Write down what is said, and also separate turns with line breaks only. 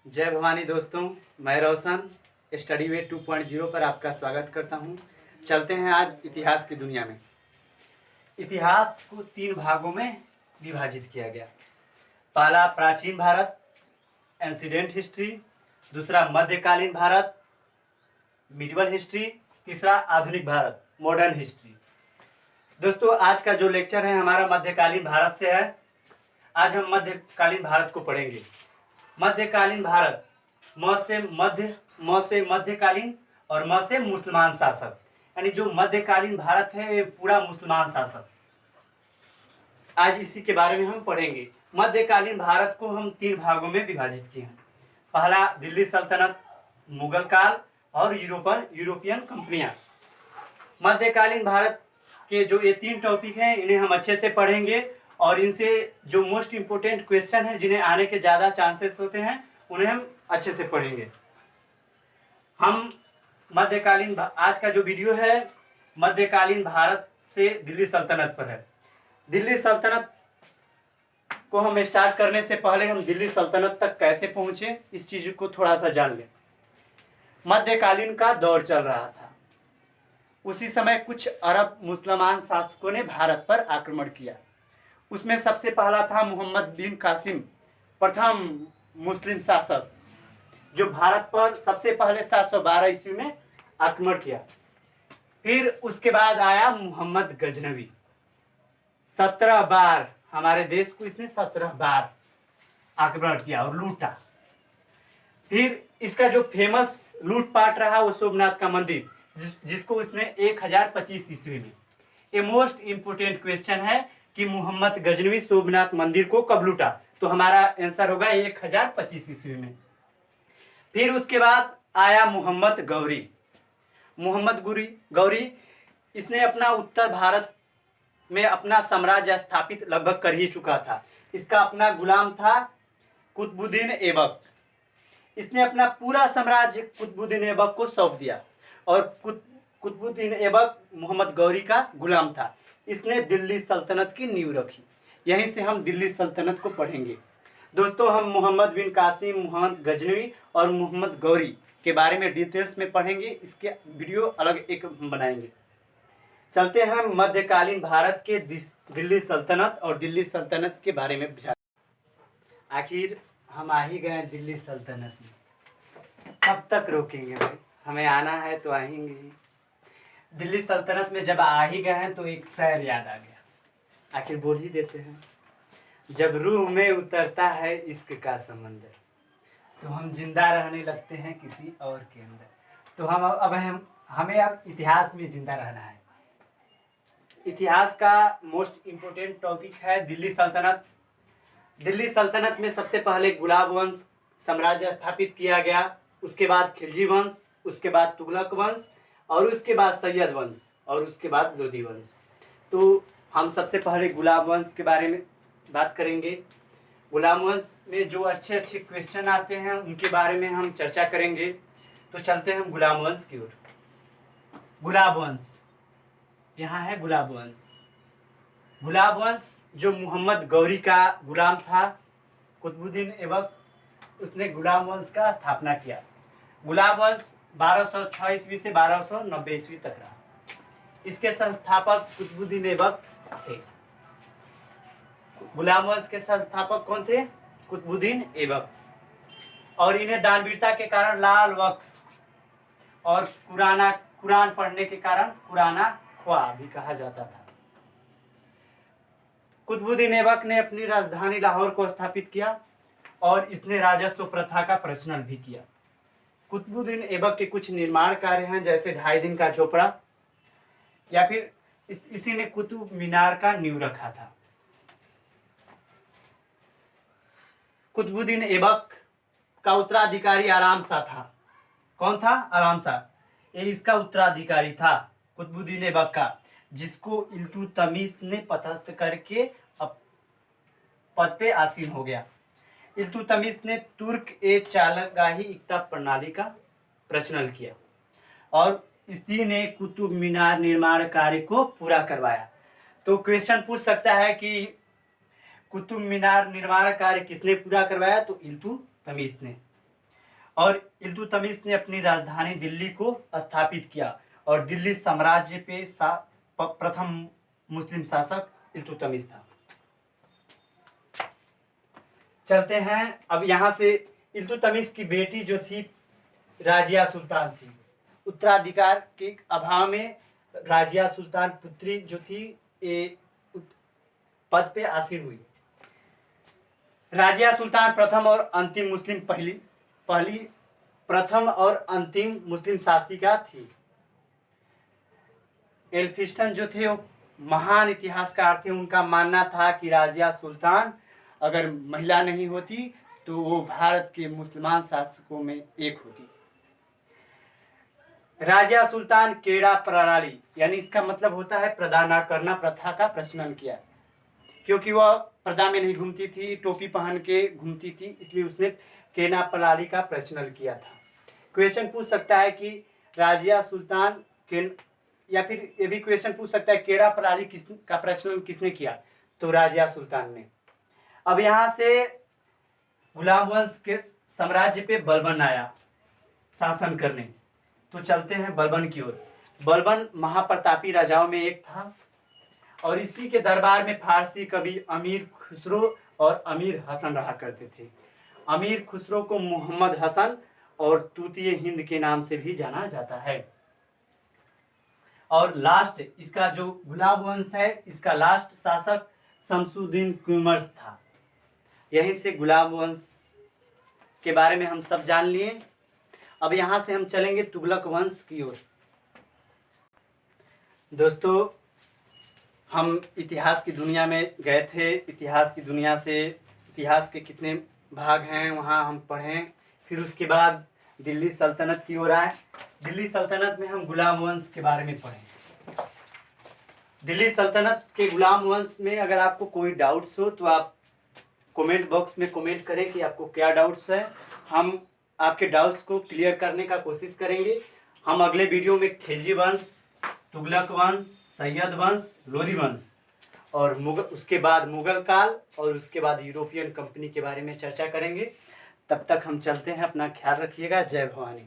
जय भवानी दोस्तों, मैं रोशन स्टडी वे 2.0 पर आपका स्वागत करता हूं। चलते हैं आज इतिहास की दुनिया में। इतिहास को 3 भागों में विभाजित किया गया। पहला प्राचीन भारत, एंसिडेंट हिस्ट्री। दूसरा मध्यकालीन भारत, मिडिवल हिस्ट्री। तीसरा आधुनिक भारत, मॉडर्न हिस्ट्री। दोस्तों, आज का जो लेक्चर है हमारा मध्यकालीन भारत से है। आज हम मध्यकालीन भारत को पढ़ेंगे। मध्यकालीन भारत, म से मध्यकालीन और म से मुसलमान शासक, यानी जो मध्यकालीन भारत है ये पूरा मुसलमान शासक। आज इसी के बारे में हम पढ़ेंगे। मध्यकालीन भारत को हम 3 भागों में विभाजित किए हैं। पहला दिल्ली सल्तनत, मुगल काल और यूरोपियन कंपनियां। मध्यकालीन भारत के जो ये 3 टॉपिक हैं इन्हें हम अच्छे से पढ़ेंगे और इनसे जो मोस्ट इम्पोर्टेंट क्वेश्चन है जिन्हें आने के ज़्यादा चांसेस होते हैं उन्हें हम अच्छे से पढ़ेंगे। हम मध्यकालीन आज का जो वीडियो है मध्यकालीन भारत से दिल्ली सल्तनत पर है। दिल्ली सल्तनत को हम स्टार्ट करने से पहले हम दिल्ली सल्तनत तक कैसे पहुंचे इस चीज को थोड़ा सा जान लें। मध्यकालीन का दौर चल रहा था। उसी समय कुछ अरब मुसलमान शासकों ने भारत पर आक्रमण किया। उसमें सबसे पहला था मोहम्मद बिन कासिम, प्रथम मुस्लिम शासक जो भारत पर सबसे पहले 712 ईस्वी में आक्रमण किया। फिर उसके बाद आया मोहम्मद गजनवी। 17 बार हमारे देश को इसने 17 बार आक्रमण किया और लूटा। फिर इसका जो फेमस लूटपाट रहा वो सोमनाथ का मंदिर जिसको इसने 1025 ईस्वी में। ये मोस्ट इंपोर्टेंट क्वेश्चन है कि मोहम्मद गजनवी सोमनाथ मंदिर को कब लूटा, तो हमारा आंसर होगा 1025 ईस्वी में। फिर उसके बाद आया मोहम्मद गौरी। मोहम्मद गौरी इसने अपना उत्तर भारत में अपना साम्राज्य स्थापित लगभग कर ही चुका था। इसका अपना गुलाम था कुतुबुद्दीन ऐबक। इसने अपना पूरा साम्राज्य कुतुबुद्दीन ऐबक को सौंप दिया और कुतुबुद्दीन ऐबक मोहम्मद गौरी का गुलाम था। इसने दिल्ली सल्तनत की नींव रखी। यहीं से हम दिल्ली सल्तनत को पढ़ेंगे। दोस्तों, हम मोहम्मद बिन कासिम, मोहम्मद गजनवी और मोहम्मद गौरी के बारे में डिटेल्स में पढ़ेंगे। इसके वीडियो अलग एक हम बनाएंगे। चलते हैं मध्यकालीन भारत के दिल्ली सल्तनत और दिल्ली सल्तनत के बारे में। आखिर हम आ ही गए दिल्ली सल्तनत में, कब तक रोकेंगे भाई? हमें आना है तो आएंगे ही। दिल्ली सल्तनत में जब आ ही गए हैं तो एक शायर याद आ गया, आखिर बोल ही देते हैं। जब रूह में उतरता है इश्क का समंदर तो हम जिंदा रहने लगते हैं किसी और के अंदर। तो हमें अब इतिहास में जिंदा रहना है। इतिहास का मोस्ट इम्पोर्टेंट टॉपिक है दिल्ली सल्तनत। दिल्ली सल्तनत में सबसे पहले गुलाब वंश साम्राज्य स्थापित किया गया। उसके बाद खिलजी वंश, उसके बाद तुगलक वंश और उसके बाद सैयद वंश और उसके बाद लोधी वंश। तो हम सबसे पहले गुलाब वंश के बारे में बात करेंगे। गुलाब वंश में जो अच्छे अच्छे क्वेश्चन आते हैं उनके बारे में हम चर्चा करेंगे। तो चलते हैं हम गुलाब वंश की ओर। गुलाब वंश, यहाँ है गुलाब वंश। गुलाब वंश जो मोहम्मद गौरी का गुलाम था, कुतुबुद्दीन ऐबक, उसने गुलाब वंश का स्थापना किया। गुलाब वंश 1206 ईस्वी से 1290 ईस्वी तक रहा। इसके संस्थापक कुतुबुद्दीन ऐबक थे। गुलाम वंश के संस्थापक कौन थे? कुतुबुद्दीन ऐबक। और इन्हें दानवीरता के कारण लाल बख्श और कुरान पढ़ने के कारण कुराना ख्वा भी कहा जाता था। कुतुबुद्दीन ऐबक ने अपनी राजधानी लाहौर को स्थापित किया और इसने राजस्व प्रथा का प्रचलन भी किया। कुतुबुद्दीन ऐबक के कुछ निर्माण कार्य हैं जैसे 2.5 दिन का झोपड़ा, या फिर इसी ने कुतुब मीनार का नींव रखा था। कुतुबुद्दीन ऐबक का उत्तराधिकारी आराम शाह था। कौन था? आराम शाह। ये इसका उत्तराधिकारी था कुतुबुद्दीन ऐबक का, जिसको इल्तुतमिश ने पदस्थ करके पद पे आसीन हो गया। इल्तुतमिश ने तुर्क ए चालगाही इक्ता प्रणाली का प्रचलन किया और इसी ने कुतुब मीनार निर्माण कार्य को पूरा करवाया। तो क्वेश्चन पूछ सकता है कि कुतुब मीनार निर्माण कार्य किसने पूरा करवाया? तो इल्तुतमिश ने। और इल्तुतमिश ने अपनी राजधानी दिल्ली को स्थापित किया और दिल्ली साम्राज्य पे प्रथम मुस्लिम शासक इल्तुतमिश था। चलते हैं अब यहाँ से। इल्तुतमिश की बेटी जो थी राजिया सुल्तान थी। उत्तराधिकार के अभाव में राजिया सुल्तान पुत्री जो थी पद पे आसीन हुई। राजिया सुल्तान प्रथम और अंतिम मुस्लिम पहली प्रथम और अंतिम मुस्लिम शासिका थी। एल्फिंस्टन जो थे वो महान इतिहासकार थे। उनका मानना था कि राजिया सुल्तान अगर महिला नहीं होती तो वो भारत के मुसलमान शासकों में एक होती। राजिया सुल्तान केड़ा प्रणाली यानी इसका मतलब होता है पर्दा न करना प्रथा का प्रचलन किया, क्योंकि वह पर्दा में नहीं घूमती थी, टोपी पहन के घूमती थी, इसलिए उसने केड़ा प्रणाली का प्रचलन किया था। क्वेश्चन पूछ सकता है कि राजिया सुल्तान या फिर ये भी क्वेश्चन पूछ सकता है केड़ा प्रणाली का प्रचलन किसने किया, तो राजिया सुल्तान ने। अब यहाँ से गुलाम वंश के साम्राज्य पे बलबन आया शासन करने, तो चलते हैं बलबन की ओर। बलबन महाप्रतापी राजाओं में एक था और इसी के दरबार में फारसी कवि अमीर खुसरो और अमीर हसन रहा करते थे। अमीर खुसरो को मोहम्मद हसन और तूतिए हिंद के नाम से भी जाना जाता है। और लास्ट इसका जो गुलाम वंश है, इसका लास्ट शासक शमसुद्दीन कुमर्स था। यहीं से गुलाम वंश के बारे में हम सब जान लिए। अब यहाँ से हम चलेंगे तुगलक वंश की ओर। दोस्तों, हम इतिहास की दुनिया में गए थे। इतिहास की दुनिया से इतिहास के कितने भाग हैं वहाँ हम पढ़ें। फिर उसके बाद दिल्ली सल्तनत की ओर आए। दिल्ली सल्तनत में हम गुलाम वंश के बारे में पढ़ें। दिल्ली सल्तनत के गुलाम वंश में अगर आपको कोई डाउट्स हो तो आप कमेंट बॉक्स में कमेंट करें कि आपको क्या डाउट्स है। हम आपके डाउट्स को क्लियर करने का कोशिश करेंगे। हम अगले वीडियो में खिलजी वंश, तुगलक वंश, सैयद वंश, लोधी वंश और उसके बाद मुगल काल और उसके बाद यूरोपियन कंपनी के बारे में चर्चा करेंगे। तब तक हम चलते हैं। अपना ख्याल रखिएगा। जय भवानी।